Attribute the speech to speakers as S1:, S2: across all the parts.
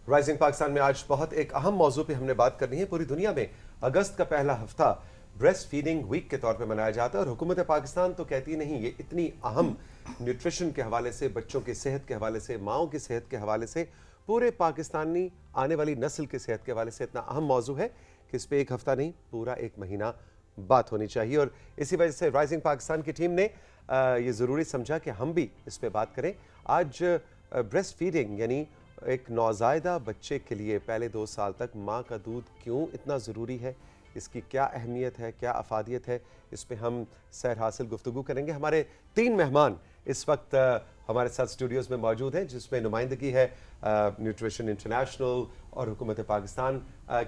S1: Rising Pakistan میں آج بہت ایک اہم موضوع پہ ہم نے بات کرنی ہے. پوری دنیا میں اگست کا پہلا ہفتہ بریسٹ فیڈنگ ویک کے طور پہ منایا جاتا ہے اور حکومت پاکستان تو کہتی نہیں یہ اتنی اہم نیوٹریشن کے حوالے سے, بچوں کی صحت کے حوالے سے, ماؤں کی صحت کے حوالے سے, پورے پاکستانی آنے والی نسل کی صحت کے حوالے سے اتنا اہم موضوع ہے کہ اس پہ ایک ہفتہ نہیں پورا ایک مہینہ بات ہونی چاہیے. اور اسی وجہ سے رائزنگ پاکستان کی ٹیم نے یہ ضروری سمجھا کہ ہم بھی اس پہ بات کریں. آج بریسٹ فیڈنگ یعنی ایک نوزائیدہ بچے کے لیے پہلے 2 سال تک ماں کا دودھ کیوں اتنا ضروری ہے, اس کی کیا اہمیت ہے, کیا افادیت ہے, اس پہ ہم سیر حاصل گفتگو کریں گے. ہمارے 3 مہمان اس وقت ہمارے ساتھ اسٹوڈیوز میں موجود ہیں جس میں نمائندگی ہے نیوٹریشن انٹرنیشنل اور حکومت پاکستان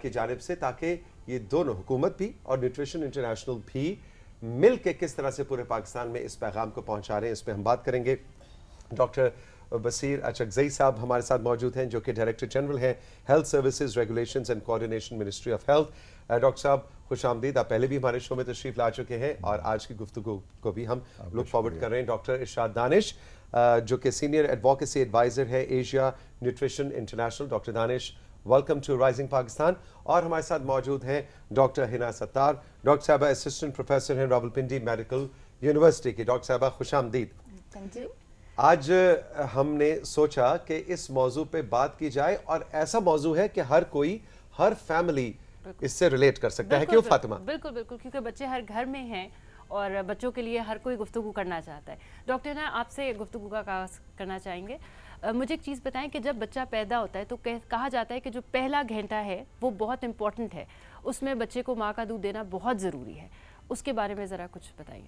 S1: کی جانب سے, تاکہ یہ دونوں حکومت بھی اور نیوٹریشن انٹرنیشنل بھی مل کے کس طرح سے پورے پاکستان میں اس پیغام کو پہنچا رہے ہیں اس پہ ہم بات کریں گے. ڈاکٹر بصیر اچکزئی صاحب ہمارے ساتھ موجود ہیں جو کہ ڈائریکٹر جنرل ہیں health services regulations and coordination ministry of health. Doctor صاحب خوش آمدید, آپ پہلے بھی ہمارے شو میں تشریف لا چکے ہیں اور آج کی گفتگو کو بھی ہم لک فارورڈ کر رہے ہیں. ڈاکٹر ارشاد دانش جو کہ سینئر ایڈوکیسی ایڈوائزر ہے Asia nutrition international. Doctor Danish welcome to rising Pakistan. اور ہمارے ساتھ موجود ہیں ڈاکٹر ہنا ستار, ڈاکٹر صاحبہ اسسٹنٹ پروفیسر ہیں راولپنڈی میڈیکل یونیورسٹی کی. ڈاکٹر صاحبہ خوش آمدید.
S2: Thank you.
S1: آج ہم نے سوچا کہ اس موضوع پہ بات کی جائے اور ایسا موضوع ہے کہ ہر کوئی, ہر فیملی اس سے ریلیٹ کر سکتا ہے. کیوں فاطمہ؟
S2: بالکل بالکل, کیونکہ بچے ہر گھر میں ہیں اور بچوں کے لیے ہر کوئی گفتگو کرنا چاہتا ہے. ڈاکٹر نا آپ سے گفتگو کا آغاز کرنا چاہیں گے. مجھے ایک چیز بتائیں کہ جب بچہ پیدا ہوتا ہے تو کہا جاتا ہے کہ جو پہلا گھنٹہ ہے وہ بہت امپورٹنٹ ہے, اس میں بچے کو ماں کا دودھ دینا بہت ضروری ہے. اس کے بارے میں ذرا کچھ بتائیے.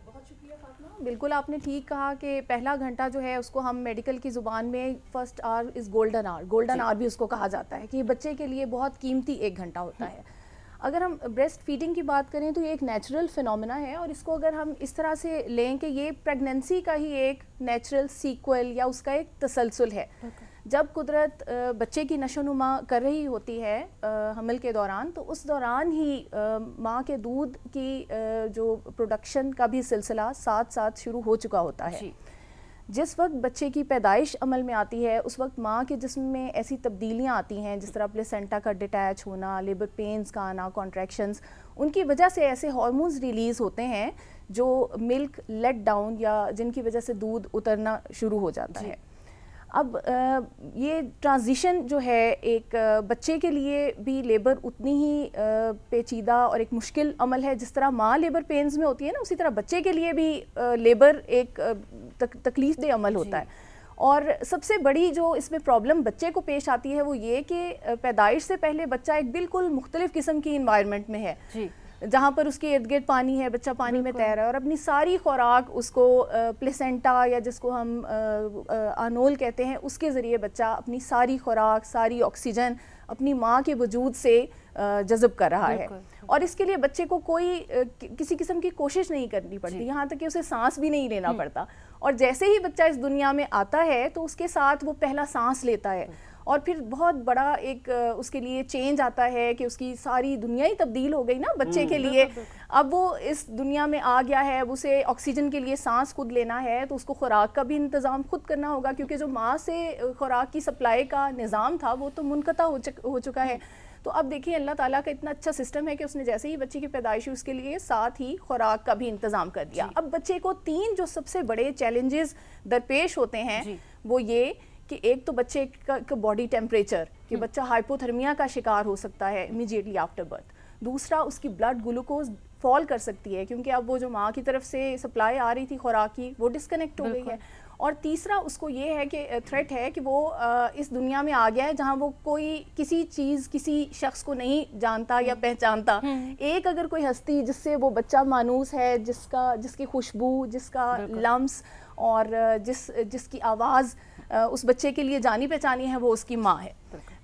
S3: بہت شکریہ فاطمہ. بالکل آپ نے ٹھیک کہا کہ پہلا گھنٹہ جو ہے اس کو ہم میڈیکل کی زبان میں فرسٹ آور از گولڈن آور, گولڈن آور بھی اس کو کہا جاتا ہے کہ یہ بچے کے لیے بہت قیمتی 1 گھنٹہ ہوتا ہے. اگر ہم بریسٹ فیڈنگ کی بات کریں تو یہ ایک نیچرل فینومینا ہے اور اس کو اگر ہم اس طرح سے لیں کہ یہ پریگننسی کا ہی ایک نیچرل سیکول یا اس کا ایک تسلسل ہے. جب قدرت بچے کی نشو و نما کر رہی ہوتی ہے حمل کے دوران, تو اس دوران ہی ماں کے دودھ کی جو پروڈکشن کا بھی سلسلہ ساتھ ساتھ شروع ہو چکا ہوتا ہے. جس وقت بچے کی پیدائش عمل میں آتی ہے اس وقت ماں کے جسم میں ایسی تبدیلیاں آتی ہیں جس طرح پلیسنٹا کا ڈیٹیچ ہونا, لیبر پینز کا آنا, کانٹریکشنز, ان کی وجہ سے ایسے ہارمونز ریلیز ہوتے ہیں جو ملک لیٹ ڈاؤن یا جن کی وجہ سے دودھ اترنا شروع ہو جاتا ہے. اب یہ ٹرانزیشن جو ہے ایک بچے کے لیے بھی لیبر اتنی ہی پیچیدہ اور ایک مشکل عمل ہے. جس طرح ماں لیبر پینز میں ہوتی ہے نا, اسی طرح بچے کے لیے بھی لیبر ایک تکلیف دہ عمل ہوتا ہے. اور سب سے بڑی جو اس میں پرابلم بچے کو پیش آتی ہے وہ یہ کہ پیدائش سے پہلے بچہ ایک بالکل مختلف قسم کی انوائرمنٹ میں ہے جہاں پر اس کے ارد گرد پانی ہے, بچہ پانی میں تیر رہا ہے اور اپنی ساری خوراک اس کو پلیسنٹا یا جس کو ہم آنول کہتے ہیں اس کے ذریعے بچہ اپنی ساری خوراک, ساری آکسیجن اپنی ماں کے وجود سے جذب کر رہا ہے. اور اس کے لیے بچے کو کوئی کسی قسم کی کوشش نہیں کرنی پڑتی, یہاں تک کہ اسے سانس بھی نہیں لینا پڑتا. اور جیسے ہی بچہ اس دنیا میں آتا ہے تو اس کے ساتھ وہ پہلا سانس لیتا ہے اور پھر بہت بڑا ایک اس کے لیے چینج آتا ہے کہ اس کی ساری دنیا ہی تبدیل ہو گئی نا بچے کے لیے. اب وہ اس دنیا میں آ گیا ہے, اسے آکسیجن کے لیے سانس خود لینا ہے تو اس کو خوراک کا بھی انتظام خود کرنا ہوگا, کیونکہ جو ماں سے خوراک کی سپلائی کا نظام تھا وہ تو منقطع ہو چکا ہے. تو اب دیکھیں اللہ تعالیٰ کا اتنا اچھا سسٹم ہے کہ اس نے جیسے ہی بچے کی پیدائش اس کے لیے ساتھ ہی خوراک کا بھی انتظام کر دیا. اب بچے کو 3 جو سب سے بڑے چیلنجز درپیش ہوتے ہیں وہ یہ کہ ایک تو بچے کا باڈی ٹیمپریچر, کہ بچہ ہائپوتھرمیا کا شکار ہو سکتا ہے امیجیٹلی آفٹر برتھ. دوسرا اس کی بلڈ گلوکوز فال کر سکتی ہے کیونکہ اب وہ جو ماں کی طرف سے سپلائی آ رہی تھی خوراک کی وہ ڈسکنیکٹ ہو گئی ہے. اور تیسرا اس کو یہ ہے کہ تھریٹ ہے کہ وہ اس دنیا میں آ گیا ہے جہاں وہ کوئی کسی چیز کسی شخص کو نہیں جانتا یا پہچانتا. ایک اگر کوئی ہستی جس سے وہ بچہ مانوس ہے, جس کی خوشبو, جس کا لمس اور جس کی آواز اس بچے کے لیے جانی پہچانی ہے, وہ اس کی ماں ہے.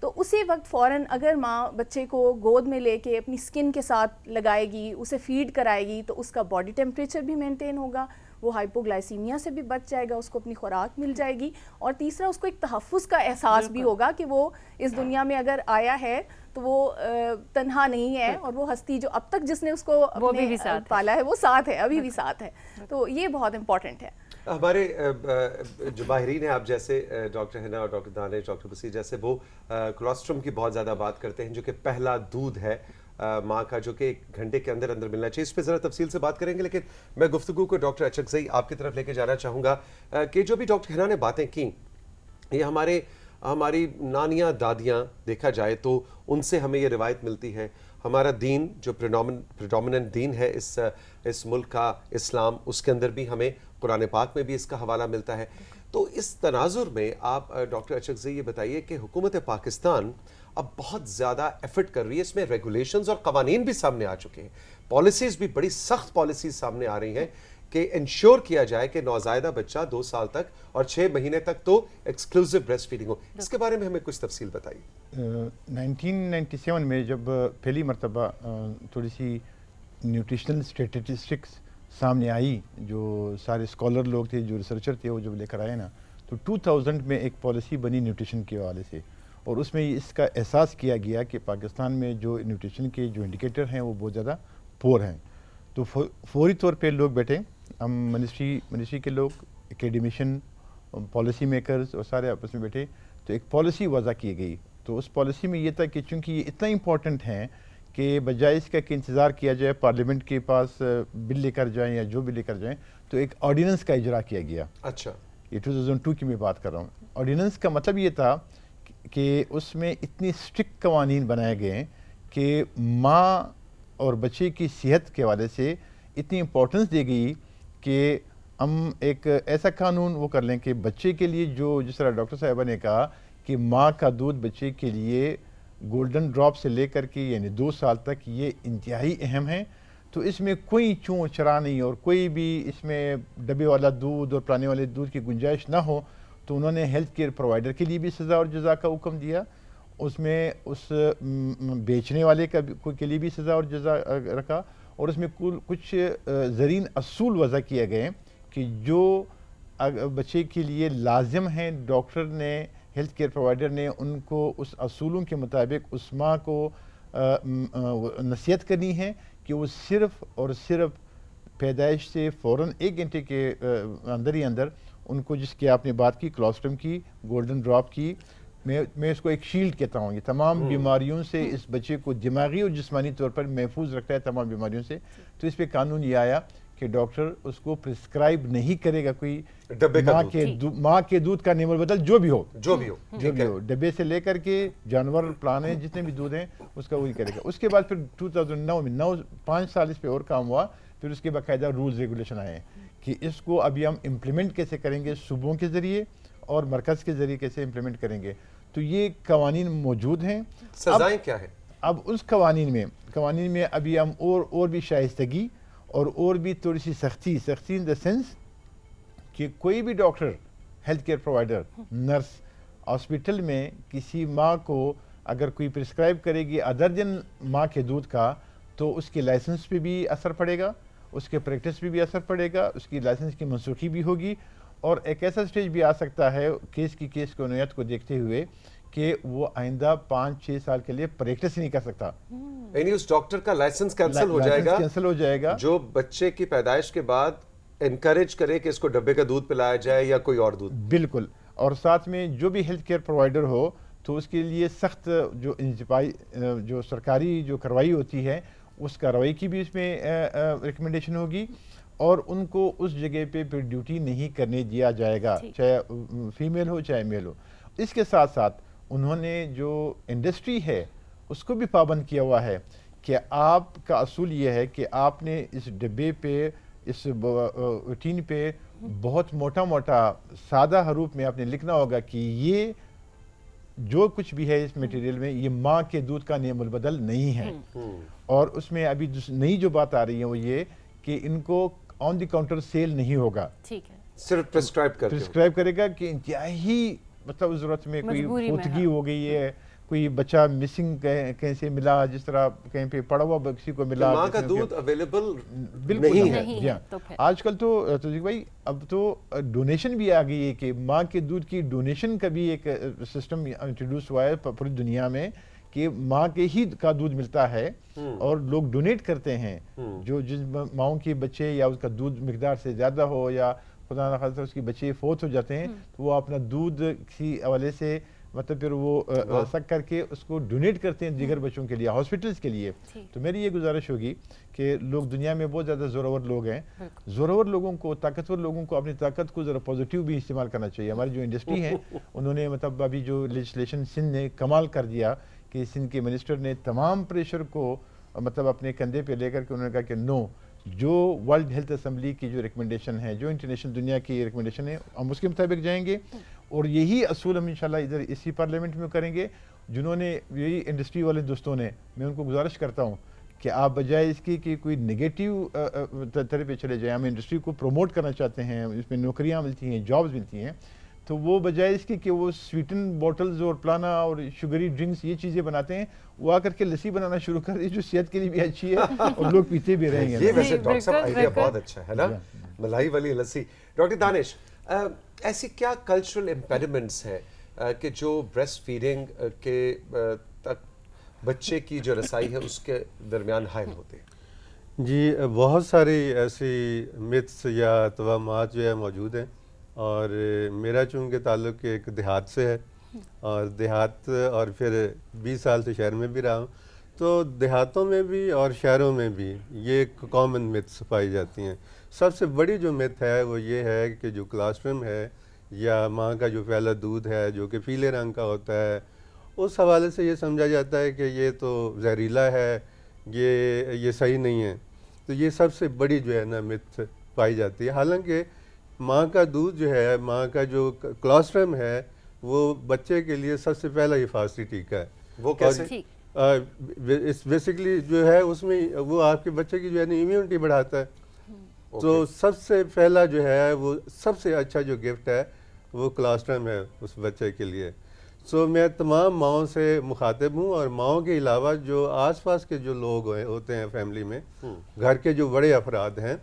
S3: تو اسی وقت فوراً اگر ماں بچے کو گود میں لے کے اپنی سکن کے ساتھ لگائے گی, اسے فیڈ کرائے گی, تو اس کا باڈی ٹیمپریچر بھی مینٹین ہوگا, وہ ہائپوگلائسیمیا سے بھی بچ جائے گا, اس کو اپنی خوراک مل جائے گی. اور تیسرا اس کو ایک تحفظ کا احساس بھی ہوگا کہ وہ اس دنیا میں اگر آیا ہے تو وہ تنہا نہیں ہے, اور وہ ہستی جو اب تک جس نے اس کو پالا ہے وہ ساتھ ہے, ابھی بھی ساتھ ہے. تو یہ بہت امپورٹنٹ ہے.
S1: ہمارے جو ماہرین ہیں آپ جیسے ڈاکٹر حنا اور ڈاکٹر دانش، ڈاکٹر بصیر جیسے، وہ کولوسٹرم کی بہت زیادہ بات کرتے ہیں جو کہ پہلا دودھ ہے ماں کا، جو کہ 1 گھنٹے کے اندر اندر ملنا چاہیے. اس پہ ذرا تفصیل سے بات کریں گے، لیکن میں گفتگو کو ڈاکٹر اچکزئی آپ کی طرف لے کے جانا چاہوں گا کہ جو بھی ڈاکٹر حنا نے باتیں کی، یہ ہماری نانیاں دادیاں دیکھا جائے تو ان سے ہمیں یہ روایت ملتی ہے. ہمارا دین جو پریڈومیننٹ دین ہے اس ملک کا، اسلام، اس کے اندر بھی ہمیں قرآن پاک میں بھی اس کا حوالہ ملتا ہے. تو اس تناظر میں آپ ڈاکٹر اچکزئی یہ بتائیے کہ حکومت پاکستان اب بہت زیادہ ایفرٹ کر رہی ہے، اس میں ریگولیشنز اور قوانین بھی سامنے آ چکے ہیں، پالیسیز بھی بڑی سخت پالیسیز سامنے آ رہی ہیں کہ انشور کیا جائے کہ نوزائیدہ بچہ 2 سال تک اور 6 مہینے تک تو ایکسکلوزو بریسٹ فیڈنگ ہو. اس کے بارے میں ہمیں کچھ تفصیل بتائیے.
S4: 1997 میں جب پہلی مرتبہ تھوڑی سی نیوٹریشنل اسٹیٹسٹکس سامنے آئی، جو سارے اسکالر لوگ تھے، جو ریسرچر تھے، وہ جب لے کر آئے نا، تو 2000 میں ایک پالیسی بنی نیوٹریشن کے حوالے سے، اور اس میں اس کا احساس کیا گیا کہ پاکستان میں جو نیوٹریشن کے جو انڈیکیٹر ہیں وہ بہت زیادہ پور ہیں. تو فوری طور پہ لوگ بیٹھے، ہم منسٹری کے لوگ، اکیڈمیشین، پالیسی میکرز، اور سارے آپس میں بیٹھے تو ایک پالیسی وضع کی گئی. تو اس پالیسی میں یہ تھا کہ چونکہ یہ اتنا امپورٹنٹ ہیں کہ بجائے اس کا کہ انتظار کیا جائے پارلیمنٹ کے پاس بل لے کر جائیں یا جو بھی لے کر جائیں، تو ایک آرڈیننس کا اجرا کیا گیا.
S1: اچھا،
S4: یہ 2002 کی میں بات کر رہا ہوں. آرڈیننس کا مطلب یہ تھا کہ اس میں اتنی اسٹرکٹ قوانین بنائے گئے ہیں کہ ماں اور بچے کی صحت کے حوالے سے اتنی امپورٹنس دی گئی کہ ہم ایک ایسا قانون وہ کر لیں کہ بچے کے لیے، جو جس طرح ڈاکٹر صاحبہ نے کہا کہ ماں کا دودھ بچے کے لیے گولڈن ڈراپ سے لے کر کے یعنی 2 سال تک یہ انتہائی اہم ہے. تو اس میں کوئی چون چرا نہیں اور کوئی بھی اس میں ڈبے والا دودھ اور پرانے والے دودھ کی گنجائش نہ ہو. تو انہوں نے ہیلتھ کیئر پرووائڈر کے لیے بھی سزا اور جزا کا حکم دیا، اس میں اس بیچنے والے کے لیے بھی سزا اور جزا رکھا، اور اس میں کچھ زرعین اصول وضع کیے گئے کہ جو بچے کے لیے لازم ہیں. ڈاکٹر نے، ہیلتھ کیئر پرووائڈر نے ان کو اس اصولوں کے مطابق اس ماں کو نصیحت کرنی ہے کہ وہ صرف اور صرف پیدائش سے فوراً 1 گھنٹے کے اندر ہی اندر ان کو، جس کی آپ نے بات کی کولوسٹرم کی، گولڈن ڈراپ کی، میں اس کو ایک شیلڈ کہتا ہوں، یہ تمام بیماریوں سے اس بچے کو دماغی اور جسمانی طور پر محفوظ رکھتا ہے تمام بیماریوں سے. تو اس پہ قانون یہ آیا کہ ڈاکٹر اس کو پرسکرائب نہیں کرے گا کوئی ماں کے دودھ کا نیم البدل جو بھی ہو ڈبے سے لے کر کے جانور پرانے جتنے بھی دودھ ہیں اس کا وہی کرے گا. اس کے بعد پھر 2009 میں 5 سال اس پہ اور کام ہوا. پھر اس کے باقاعدہ رولز ریگولیشن آئے کہ اس کو ابھی ہم امپلیمنٹ کیسے کریں گے، صوبوں کے ذریعے اور مرکز کے ذریعے کیسے امپلیمنٹ کریں گے. تو یہ قوانین موجود ہیں.
S1: سزائیں کیا ہیں؟
S4: اب اس قوانین میں ابھی ہم اور بھی شائستگی اور بھی تھوڑی سی سختی ان دا سینس کہ کوئی بھی doctor, health care provider, nurse hospital میں کسی ماں کو اگر کوئی پرسکرائب کرے گی ادر دین ماں کے دودھ کا، تو اس کے لائسنس پہ بھی اثر پڑے گا، اس کے پریکٹس پہ بھی اثر پڑے گا، اس کی لائسنس کی منسوخی بھی ہوگی، اور ایک ایسا سٹیج بھی آ سکتا ہے کیس کی نوعیت کو دیکھتے ہوئے کہ وہ آئندہ 5-6 سال کے لیے پریکٹس ہی نہیں کر سکتا.
S1: یعنی اس ڈاکٹر کا لائسنس کینسل ہو جائے گا جو بچے کی پیدائش کے بعد انکریج کرے کہ اس کو ڈبے کا دودھ پلایا جائے یا کوئی اور دودھ.
S4: بالکل. اور ساتھ میں جو بھی ہیلتھ کیئر پرووائڈر ہو تو اس کے لیے سخت جو سرکاری جو کارروائی ہوتی ہے اس کارروائی کی بھی اس میں ریکمنڈیشن ہوگی، اور ان کو اس جگہ پہ پھر ڈیوٹی نہیں کرنے دیا جائے گا، چاہے فیمیل ہو چاہے میل ہو. اس کے ساتھ ساتھ انہوں نے جو انڈسٹری ہے اس کو بھی پابند کیا ہوا ہے کہ آپ کا اصول یہ ہے کہ آپ نے اس ڈبے پہ، اس ٹین پہ بہت موٹا سادہ حروف میں آپ نے لکھنا ہوگا کہ یہ جو کچھ بھی ہے اس میٹیریل میں یہ ماں کے دودھ کا نیم البدل نہیں ہے. اور اس میں ابھی نئی جو بات آ رہی ہے وہ یہ کہ ان کو آن دی کاؤنٹر سیل نہیں ہوگا،
S1: صرف
S4: پرسکرائب کرے گا کہ انتہائی مطلب ضرورت میں کوئی پوتگی ہو گئی ہے، کوئی بچہ مسنگ کہیں سے ملا، جس طرح کہیں پہ پڑا ہوا کسی کو ملا،
S1: ماں کا دودھ اویلیبل
S4: بالکل نہیں ہے. آج کل تو توفیق بھائی اب تو ڈونیشن بھی آ گئی ہے کہ ماں کے دودھ کی ڈونیشن کا بھی ایک سسٹم انٹروڈیوس ہوا ہے پوری دنیا میں کہ ماں کے ہی کا دودھ ملتا ہے اور لوگ ڈونیٹ کرتے ہیں. جو جن ماؤں کے بچے یا اس کا دودھ مقدار سے زیادہ ہو یا خدا نخواستہ اس کی بچے فوت ہو جاتے ہیں تو وہ اپنا دودھ کسی حوالے سے مطلب پھر وہ سک کر کے اس کو ڈونیٹ کرتے ہیں دیگر بچوں کے لیے، ہاسپٹلس کے لیے. تو میری یہ گزارش ہوگی کہ لوگ دنیا میں بہت زیادہ زورور لوگ ہیں، زورور لوگوں کو، طاقتور لوگوں کو اپنی طاقت کو ذرا پازیٹیو بھی استعمال کرنا چاہیے. ہماری جو انڈسٹری ہے انہوں نے مطلب ابھی جو لیجسلیشن سندھ نے کمال کر دیا کہ سندھ کے منسٹر نے تمام پریشر کو مطلب اپنے کندھے پہ لے کر کے انہوں نے کہا کہ نو، جو ورلڈ ہیلتھ اسمبلی کی جو ریکمنڈیشن ہے، جو انٹرنیشنل دنیا کی ریکمنڈیشن ہے، ہم اس کے مطابق جائیں گے. اور یہی اصول ہم انشاءاللہ ادھر اسی پارلیمنٹ میں کریں گے. جنہوں نے یہی انڈسٹری والے دوستوں نے، میں ان کو گزارش کرتا ہوں کہ آپ بجائے اس کی کہ کوئی نگیٹیو طرح پہ چلے جائیں، ہم انڈسٹری کو پروموٹ کرنا چاہتے ہیں، اس میں نوکریاں ملتی ہیں، جابز ملتی ہیں، تو وہ بجائے اس کی کہ وہ سویٹن بوٹلز اور پلانا اور شوگری ڈرنکس یہ چیزیں بناتے ہیں، وہ آ کر کے لسی بنانا شروع کر دی جو صحت کے لیے بھی اچھی ہے اور لوگ پیتے بھی رہیں گے.
S1: یہ ویسے ڈاکٹر صاحب آئیڈیا بہت اچھا ہے نا، ملائی والی لسی. ڈاکٹر دانش، ایسی کیا کلچرل امپیڈمنٹس ہیں کہ جو بریسٹ فیڈنگ کے تک بچے کی جو رسائی ہے اس کے درمیان حائل ہوتے ہیں؟
S5: جی بہت ساری ایسی متس یا توہمات جو ہے موجود ہیں، اور میرا چونکہ تعلق ایک دیہات سے ہے اور دیہات اور پھر 20 سال سے شہر میں بھی رہا ہوں، تو دیہاتوں میں بھی اور شہروں میں بھی یہ کامن متس پائی جاتی ہیں. سب سے بڑی جو مت ہے وہ یہ ہے کہ جو کلاسٹرم ہے یا ماں کا جو پہلا دودھ ہے جو کہ پیلے رنگ کا ہوتا ہے، اس حوالے سے یہ سمجھا جاتا ہے کہ یہ تو زہریلا ہے، یہ صحیح نہیں ہے. تو یہ سب سے بڑی جو ہے نا مت پائی جاتی ہے. حالانکہ ماں کا دودھ جو ہے، ماں کا جو کلاسٹرم ہے، وہ بچے کے لیے سب سے پہلا حفاظتی ٹیکہ ہے.
S1: وہ کیسے؟
S5: بیسکلی جو ہے اس میں وہ آپ کے بچے کی جو ہے نا امیونٹی بڑھاتا ہے. تو سب سے پہلا جو ہے وہ سب سے اچھا جو گفٹ ہے وہ کلاسٹرم ہے اس بچے کے لیے. سو میں تمام ماؤں سے مخاطب ہوں، اور ماؤں کے علاوہ جو آس پاس کے جو لوگ ہوتے ہیں فیملی میں، گھر کے جو بڑے افراد ہیں،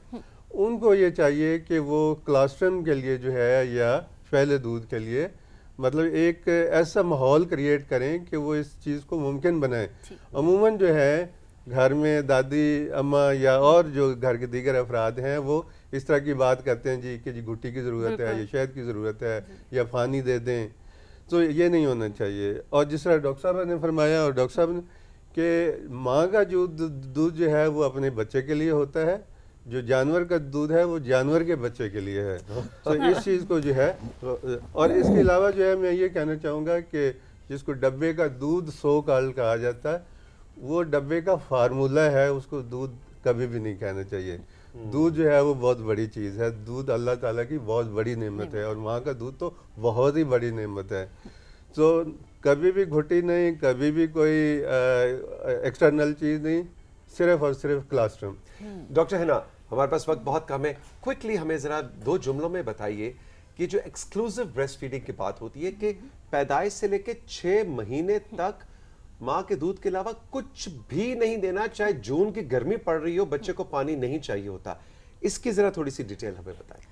S5: ان کو یہ چاہیے کہ وہ کلاسٹرم کے لیے جو ہے یا پہلے دودھ کے لیے مطلب ایک ایسا ماحول کریٹ کریں کہ وہ اس چیز کو ممکن بنائیں. عموماً جو ہے گھر میں دادی اماں یا اور جو گھر کے دیگر افراد ہیں وہ اس طرح کی بات کرتے ہیں جی کہ جی گھٹی کی ضرورت ہے یا شہد کی ضرورت ہے یا پانی دے دیں. تو یہ نہیں ہونا چاہیے. اور جس طرح ڈاکٹر صاحب نے فرمایا اور ڈاکٹر صاحب نے کہ ماں کا جو دودھ جو ہے وہ اپنے بچے کے لیے ہوتا ہے، جو جانور کا دودھ ہے وہ جانور کے بچے کے لیے ہے. تو اس چیز کو جو ہے، اور اس کے علاوہ جو ہے میں یہ کہنا چاہوں گا کہ جس کو ڈبے کا دودھ سو کال کہا جاتا ہے، وہ ڈبے کا فارمولہ ہے، اس کو دودھ کبھی بھی نہیں کہنا چاہیے. دودھ جو ہے وہ بہت بڑی چیز ہے. دودھ اللہ تعالیٰ کی بہت بڑی نعمت ہے، اور ماں کا دودھ تو بہت ہی بڑی نعمت ہے. تو کبھی بھی گھٹی نہیں، کبھی بھی کوئی ایکسٹرنل چیز نہیں، صرف اور صرف کلاسٹرم.
S1: ڈاکٹر حنا، ہمارے پاس وقت بہت کم ہے، کوئکلی ہمیں ذرا 2 جملوں میں بتائیے کہ جو ایکسکلوزیو بریسٹ فیڈنگ کی بات ہوتی ہے کہ پیدائش سے لے کے 6 مہینے تک ماں کے دودھ کے علاوہ کچھ بھی نہیں دینا، چاہے جون کی گرمی پڑ رہی ہو، بچے کو پانی نہیں چاہیے ہوتا. اس کی ذرا تھوڑی سی ڈیٹیل ہمیں بتائیں.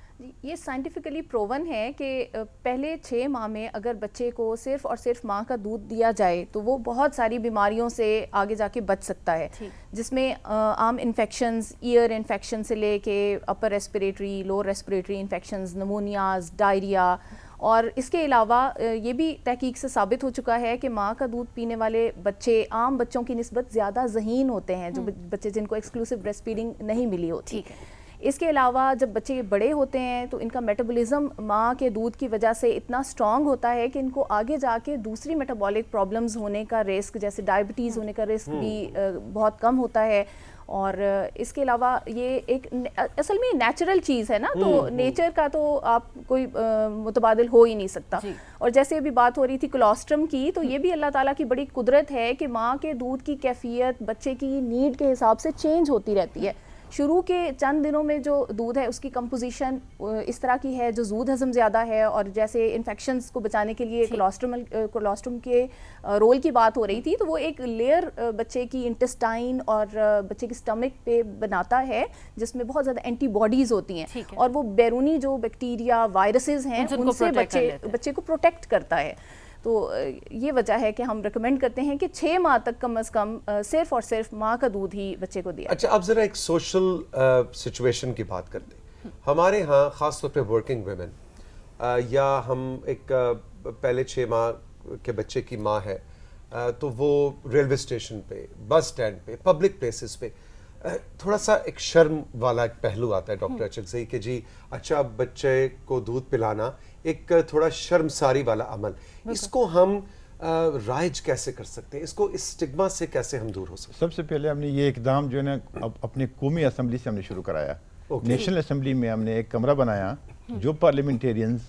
S3: یہ سائنٹیفکلی پروون ہے کہ پہلے 6 ماہ میں اگر بچے کو صرف اور صرف ماں کا دودھ دیا جائے تو وہ بہت ساری بیماریوں سے آگے جا کے بچ سکتا ہے، جس میں عام انفیکشنز، ایئر انفیکشن سے لے کے upper respiratory, lower respiratory infections, pneumonias, diarrhoea. اور اس کے علاوہ یہ بھی تحقیق سے ثابت ہو چکا ہے کہ ماں کا دودھ پینے والے بچے عام بچوں کی نسبت زیادہ ذہین ہوتے ہیں، جو بچے جن کو ایکسکلوسیو بریسٹ فیڈنگ نہیں ملی ہوتی. اس کے علاوہ جب بچے بڑے ہوتے ہیں تو ان کا میٹابولزم ماں کے دودھ کی وجہ سے اتنا اسٹرانگ ہوتا ہے کہ ان کو آگے جا کے دوسری میٹابولک پرابلمز ہونے کا رسک، جیسے ڈائبٹیز ہونے کا رسک بھی بہت کم ہوتا ہے. اور اس کے علاوہ یہ ایک اصل میں نیچرل چیز ہے نا، تو نیچر کا تو آپ کوئی متبادل ہو ہی نہیں سکتا. اور جیسے ابھی بات ہو رہی تھی کولوسٹرم کی، تو یہ بھی اللہ تعالیٰ کی بڑی قدرت ہے کہ ماں کے دودھ کی کیفیت بچے کی نیڈ کے حساب سے چینج ہوتی رہتی ہے. شروع کے چند دنوں میں جو دودھ ہے اس کی کمپوزیشن اس طرح کی ہے جو زود ہضم زیادہ ہے، اور جیسے انفیکشنز کو بچانے کے لیے کولوسٹرم کے رول کی بات ہو رہی تھی، تو وہ ایک لیئر بچے کی انٹسٹائن اور بچے کی سٹمک پہ بناتا ہے جس میں بہت زیادہ اینٹی باڈیز ہوتی ہیں، اور وہ بیرونی جو بیکٹیریا، وائرسز ہیں ان سے بچے کو پروٹیکٹ کرتا ہے. تو یہ وجہ ہے کہ ہم ریکمینڈ کرتے ہیں کہ 6 ماہ تک کم از کم صرف اور صرف ماں کا دودھ ہی بچے کو دیا.
S1: اچھا، اب ذرا ایک سوشل سچویشن کی بات کرتے ہیں. ہمارے ہاں خاص طور پہ ورکنگ ویمن یا ہم ایک پہلے 6 ماہ کے بچے کی ماں ہے تو وہ ریلوے اسٹیشن پہ، بس اسٹینڈ پہ، پبلک پلیسز پہ تھوڑا سا ایک شرم والا ایک پہلو آتا ہے ڈاکٹر اچکزئی کہ جی اچھا بچے کو دودھ پلانا ایک تھوڑا شرمساری والا عمل، اس کو ہم رائج کیسے کر سکتے ہیں، اس کو اس سٹگما سے کیسے ہم دور ہو سکتے ہیں؟
S4: سب سے پہلے ہم نے یہ اقدام جو ہے نا اپنے قومی اسمبلی سے ہم نے شروع کرایا. نیشنل اسمبلی میں ہم نے ایک کمرہ بنایا جو پارلیمنٹیرینز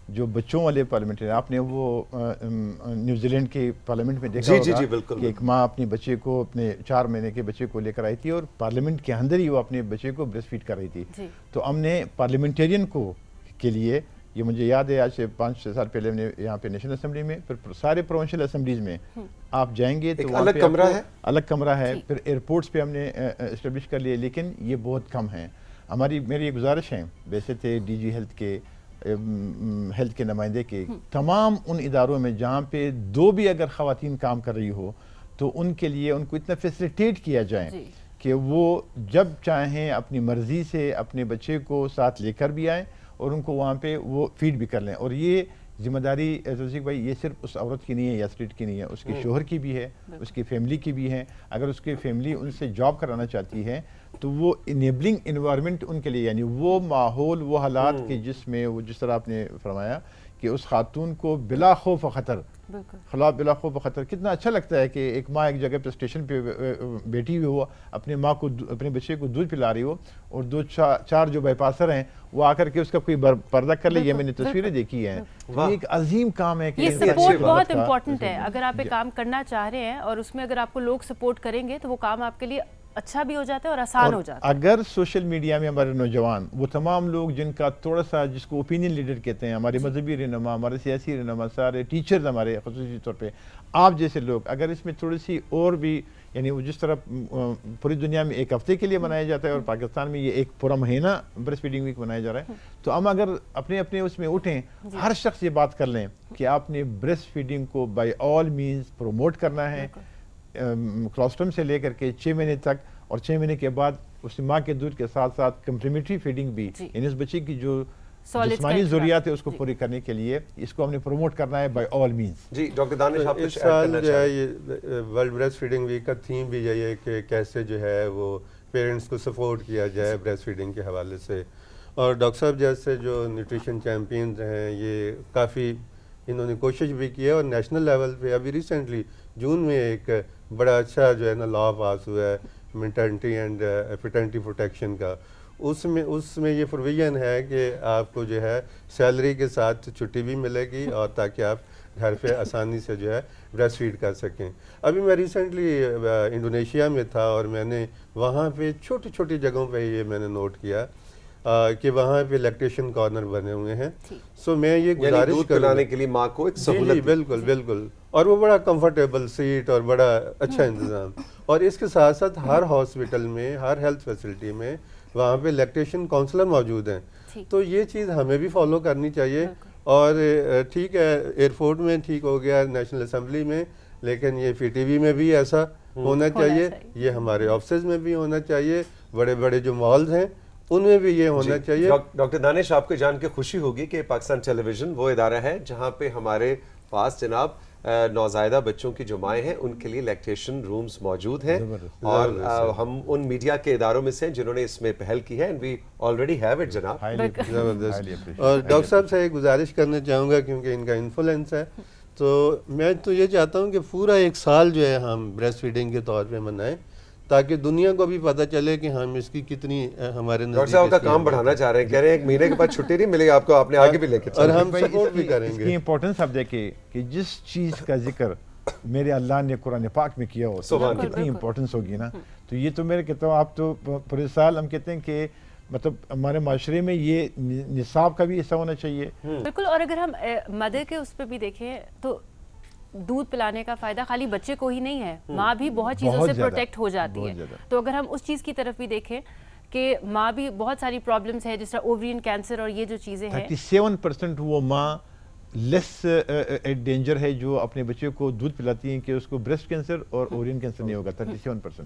S4: جو بچوں والے پارلیمنٹیرین، آپ نے وہ نیوزی لینڈ کے پارلیمنٹ میں دیکھا ہوگا کہ ایک ماں اپنے بچے کو، اپنے 4 مہینے کے بچے کو لے کر آئی تھی اور پارلیمنٹ کے اندر ہی وہ اپنے بچے کو بریسٹ فیڈ کر رہی تھی. تو ہم نے پارلیمنٹیرین کے لیے، یہ مجھے یاد ہے آج سے 5-6 سال پہلے ہم نے یہاں پہ نیشنل اسمبلی میں، پھر سارے پروونشل اسمبلیز میں آپ جائیں گے تو
S1: الگ کمرہ ہے،
S4: الگ کمرہ ہے. پھر ایئرپورٹس پہ ہم نے اسٹیبلش کر لیے، لیکن یہ بہت کم ہیں. میری ایک گزارش ہے، ویسے تھے ڈی جی ہیلتھ کے نمائندے کے، تمام ان اداروں میں جہاں پہ 2 بھی اگر خواتین کام کر رہی ہو تو ان کے لیے ان کو اتنا فیسیلیٹیٹ کیا جائے کہ وہ جب چاہیں اپنی مرضی سے اپنے بچے کو ساتھ لے کر بھی آئیں اور ان کو وہاں پہ وہ فیڈ بھی کر لیں. اور یہ ذمہ داری توثیق بھائی یہ صرف اس عورت کی نہیں ہے یا اسٹیٹ کی نہیں ہے، اس کے شوہر کی بھی ہے، اس کی فیملی کی بھی ہے. اگر اس کی فیملی ان سے جاب کرانا چاہتی ہے تو وہ انیبلنگ انوائرمنٹ ان کے لیے، یعنی وہ ماحول، وہ حالات کہ جس میں وہ، جس طرح آپ نے فرمایا کہ اس خاتون کو بلا خوف و خطر، بلا خوف و خطر، کتنا اچھا لگتا ہے کہ ایک ماں ایک جگہ پہ اسٹیشن پہ بیٹھی ہوئی ہو، اپنے ماں کو، اپنے بچے کو دودھ پلا رہی ہو اور 2-4 جو بائی پاسر ہیں وہ آ کر کے اس کا کوئی پردہ کر لے. یہ میں نے تصویریں دیکھی ہیں. یہ ایک عظیم کام ہے کہ
S2: یہ سپورٹ بہت امپورٹنٹ ہے. اگر آپ ایک کام کرنا چاہ رہے ہیں اور اس میں اگر آپ کو لوگ سپورٹ کریں گے تو وہ کام آپ کے لیے اچھا بھی ہو جاتا ہے اور آسان ہو جاتا ہے.
S4: اگر سوشل میڈیا میں ہمارے نوجوان، وہ تمام لوگ جن کا تھوڑا سا، جس کو اوپینین لیڈر کہتے ہیں، ہمارے مذہبی رہنما، ہمارے سیاسی رہنما، سارے ٹیچرز ہمارے خصوصی طور پہ آپ جیسے لوگ، اگر اس میں تھوڑی سی اور بھی، یعنی وہ جس طرح پوری دنیا میں 1 ہفتے کے لیے منایا جاتا ہے اور پاکستان میں یہ ایک پورا مہینہ بریسٹ فیڈنگ ویک منایا جا رہا ہے، تو ہم اگر اپنے اس میں اٹھیں، ہر شخص یہ بات کر لیں کہ آپ نے بریسٹ فیڈنگ کو بائی آل مینز پروموٹ کرنا ہے، کلوسٹرم سے لے کر کے 6 مہینے تک، اور 6 مہینے کے بعد اس ماں کے دودھ کے ساتھ ساتھ کمپلیمنٹری فیڈنگ بھی، یعنی اس بچے کی جو جسمانی ضروریات ہے اس کو پوری کرنے کے لیے اس کو ہم نے پروموٹ کرنا ہے بائی آل مینز.
S1: جی ڈاکٹر دانش، آپ
S5: اس سال جو ہے یہ ورلڈ بریسٹ فیڈنگ ویک کا تھیم بھی یہی ہے کہ کیسے جو ہے وہ پیرنٹس کو سپورٹ کیا جائے بریسٹ فیڈنگ کے حوالے سے. اور ڈاکٹر صاحب جیسے جو نیوٹریشن چیمپئنز ہیں، یہ کافی انہوں نے کوشش بھی کی ہے اور نیشنل لیول پہ ابھی ریسنٹلی جون میں ایک بڑا اچھا جو ہے نا لا پاس ہوا ہے میٹرنٹی اینڈ پیٹرنٹی پروٹیکشن کا. اس میں یہ پروویژن ہے کہ آپ کو جو ہے سیلری کے ساتھ چھٹی بھی ملے گی اور تاکہ آپ گھر پہ آسانی سے جو ہے بریسٹ فیڈ کر سکیں. ابھی میں ریسنٹلی انڈونیشیا میں تھا اور میں نے وہاں پہ چھوٹی چھوٹی جگہوں پہ یہ میں نے نوٹ کیا کہ وہاں پہ لیکٹیشن کارنر بنے ہوئے ہیں. سو میں یہ گزارش
S1: کرانے کے لیے ماں کو ایک سہولت،
S5: بالکل، اور وہ بڑا کمفرٹیبل سیٹ اور بڑا اچھا انتظام. اور اس کے ساتھ ساتھ ہر ہاسپٹل میں، ہر ہیلتھ فیسلٹی میں وہاں پہ لیکٹیشن کاؤنسلر موجود ہیں. تو یہ چیز ہمیں بھی فالو کرنی چاہیے. اور ٹھیک ہے ایئرپورٹ میں ٹھیک ہو گیا، نیشنل اسمبلی میں، لیکن یہ پی ٹی وی میں بھی ایسا ہونا چاہیے، یہ ہمارے آفسز میں بھی ہونا چاہیے، بڑے بڑے جو مالز ہیں ان میں بھی یہ ہونا چاہیے.
S1: ڈاکٹر دانش، آپ کو جان کے خوشی ہوگی کہ پاکستان ٹیلی ویژن وہ ادارہ ہے جہاں پہ ہمارے پاس جناب نوزائیدہ بچوں کی جو مائیں ہیں ان کے لیے لیکٹیشن رومز موجود ہیں، اور ہم ان میڈیا کے اداروں میں سے جنہوں نے اس میں پہل کی ہے، and we already have it جناب.
S5: زبردست. اور ڈاکٹر صاحب سے ایک گزارش کرنا چاہوں گا کیونکہ ان کا انفلوئنس ہے، تو میں تو یہ چاہتا ہوں کہ پورا 1 سال جو ہے ہم بریسٹ فیڈنگ کے طور پہ منائیں تاکہ دنیا کو بھی پتہ چلے کہ ہم اس کی کتنی ہمارے
S1: ڈاکٹر صاحب کا کام بڑھانا چاہ رہے ہیں، کہہ رہے ہیں 1 مہینے کے بعد چھٹی نہیں ملے گی آپ کو، آپ نے آگے بھی لے کے
S5: اور ہم سپورٹ بھی کریں
S4: اس
S5: گے.
S4: کی امپورٹنس آپ دیکھیں کہ جس چیز کا ذکر میرے اللہ نے قرآن پاک میں کیا ہو تو کتنی امپورٹنس ہوگی نا. تو یہ تو میرے کہتا ہوں، آپ تو پورے سال ہم کہتے ہیں کہ مطلب ہمارے معاشرے میں یہ نصاب کا بھی حصہ ہونا چاہیے.
S2: بالکل. اور اگر ہم مدر کے اس پہ بھی دیکھیں تو دودھ پلانے کا فائدہ خالی بچے کو ہی نہیں ہے، ماں بھی بہت چیزوں سے پروٹیکٹ ہو جاتی ہے. تو اگر ہم اس چیز کی طرف بھی دیکھیں کہ ماں بھی بہت ساری پرابلمز ہیں، جس طرح اوورین کینسر اور یہ جو چیزیں ہیں،
S4: 37% وہ ماں لیس ڈینجر ہے جو اپنے بچے کو دودھ پلاتی ہیں کہ اس کو بریسٹ کینسر اور اوورین کینسر نہیں ہوگا. 37%.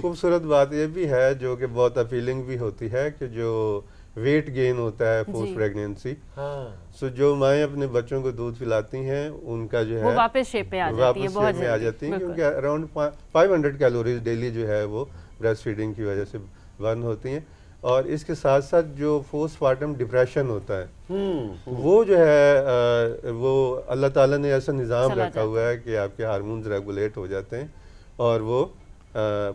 S5: خوبصورت بات یہ بھی ہے جو کہ بہت اپیلنگ بھی ہوتی ہے کہ جو ویٹ گین ہوتا ہے پوسٹ پریگنینسی، سو جو مائیں اپنے بچوں کو دودھ پلاتی ہیں ان کا جو ہے
S2: وہ واپس شیپ پہ آ جاتی ہے، بہت
S5: میں آ جاتی ہیں، کیونکہ اراؤنڈ 500 کیلوریز ڈیلی جو ہے وہ بریسٹ فیڈنگ کی وجہ سے برن ہوتی ہیں. اور اس کے ساتھ ساتھ جو پوسٹ پارٹم ڈپریشن ہوتا ہے وہ جو ہے وہ اللہ تعالیٰ نے ایسا نظام رکھا ہوا ہے کہ آپ کے ہارمونز ریگولیٹ ہو جاتے ہیں اور وہ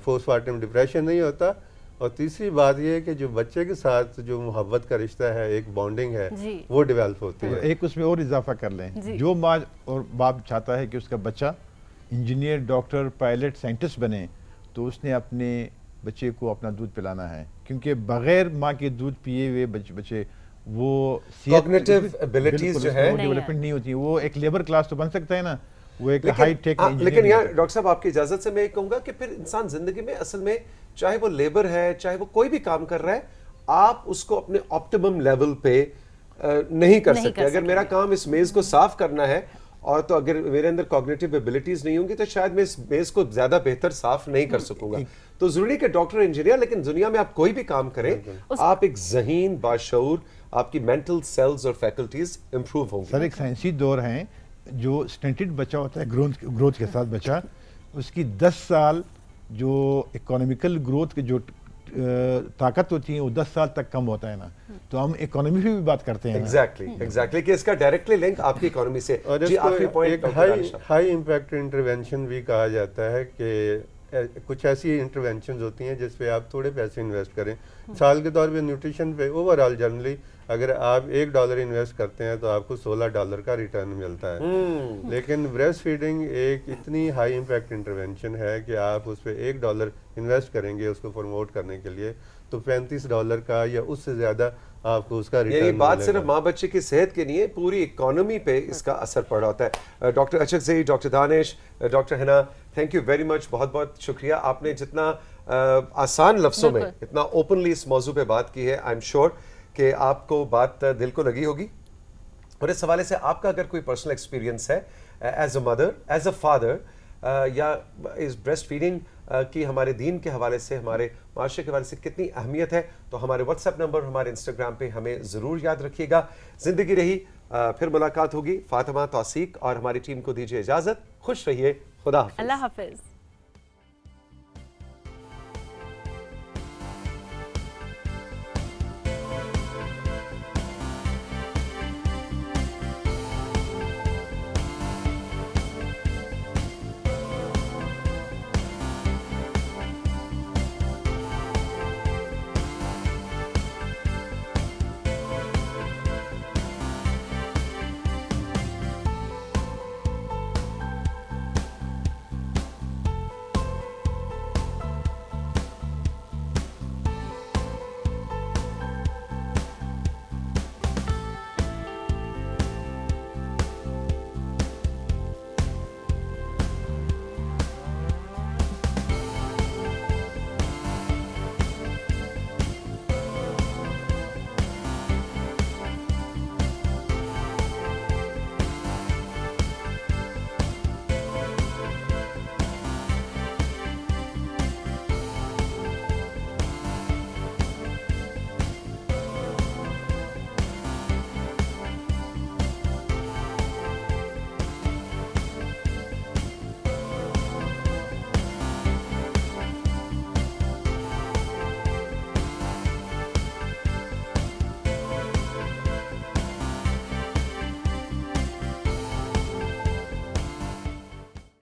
S5: پوسٹ پارٹم ڈپریشن نہیں ہوتا. اور تیسری بات یہ ہے کہ جو بچے کے ساتھ جو محبت کا رشتہ ہے، ایک بانڈنگ ہے، وہ ڈیولپ ہوتی ہے.
S4: ایک اس میں اور اضافہ کر لیں، جو ماں اور باپ چاہتا ہے کہ اس کا بچہ انجینئر، ڈاکٹر، پائلٹ، سائنٹسٹ بنے، تو اس نے اپنے بچے کو اپنا دودھ پلانا ہے، کیونکہ بغیر ماں کے دودھ پیے ہوئے بچے وہ
S1: کوگنیٹو ابیلٹیز جو ہے
S4: ڈیولپمنٹ نہیں ہوتی. وہ ایک لیبر کلاس تو بن سکتا ہے نا، وہ ایک ہائی ٹیک.
S1: لیکن یہاں ڈاکٹر صاحب آپ کی اجازت سے میں یہ کہوں گا کہ پھر انسان زندگی میں اصل میں چاہے وہ لیبر ہے، چاہے وہ کوئی بھی کام کر رہا ہے، آپ اس کو اپنے آپٹیمم لیول پہ نہیں کر سکتے. اگر میرا کام اس میز کو صاف کرنا ہے اور تو اگر میرے اندر کوگنیٹو ایبلٹیز نہیں ہوں گی تو شاید میں اس میز کو زیادہ بہتر صاف نہیں کر سکوں گا. تو ضروری کہ ڈاکٹر انجینئر، لیکن دنیا میں آپ کوئی بھی کام کریں آپ ایک ذہین باشعور، آپ کی مینٹل سیلز اور فیکلٹیز امپروو ہوں گی.
S4: سر ایک سائنسی دور ہیں، جو سٹنٹڈ بچہ ہوتا ہے گروتھ کے ساتھ بچہ، اس کی 10 سال جو اکانومیکل گروتھ کی جو طاقت ہوتی ہے وہ 10 سال تک کم ہوتا ہے نا. تو ہم اکانومی پہ بھی بات کرتے ہیں.
S1: ایگزیکٹلی کہ اس کا ڈائریکٹلی لنک آپ کی اکانومی سے.
S5: اور اس کو ایک ہائی امپیکٹ انٹروینشن بھی کہا جاتا ہے کہ کچھ ایسی انٹروینشنز ہوتی ہیں جس پہ آپ تھوڑے پیسے انویسٹ کریں. مثال کے طور پہ نیوٹریشن پہ اوور آل جنرلی اگر آپ $1 انویسٹ کرتے ہیں تو آپ کو $16 کا ریٹرن ملتا ہے. لیکن بریسٹ فیڈنگ ایک اتنی ہائی امپیکٹ انٹروینشن ہے کہ آپ اس پہ $1 انویسٹ کریں گے اس کو پروموٹ کرنے کے لیے تو $35 کا یا اس سے زیادہ آپ کو اس کا ریٹرن.
S1: یہ بات صرف ماں بچے کی صحت کے نہیں، پوری اکانومی پہ اس کا اثر پڑ رہا ہوتا ہے. Doctor Achhak, doctor Danish, doctor Hina, thank you very much. بہت بہت شکریہ. آپ نے جتنا آسان لفظوں میں اتنا اوپنلی اس موضوع پہ بات کی ہے، آئی ایم شیور کہ آپ کو بات دل کو لگی ہوگی. اور اس حوالے سے آپ کا اگر کوئی پرسنل ایکسپیرینس ہے as a mother, as a father, یا اس بریسٹ فیڈنگ کی ہمارے دین کے حوالے سے، ہمارے معاشرے کے حوالے سے کتنی اہمیت ہے، تو ہمارے واٹس ایپ نمبر، ہمارے انسٹاگرام پہ ہمیں ضرور یاد رکھیے گا. زندگی رہی، پھر ملاقات ہوگی. فاطمہ، توثیق اور ہماری ٹیم کو دیجیے اجازت. خوش رہیے. خدا حافظ.
S2: اللہ حافظ.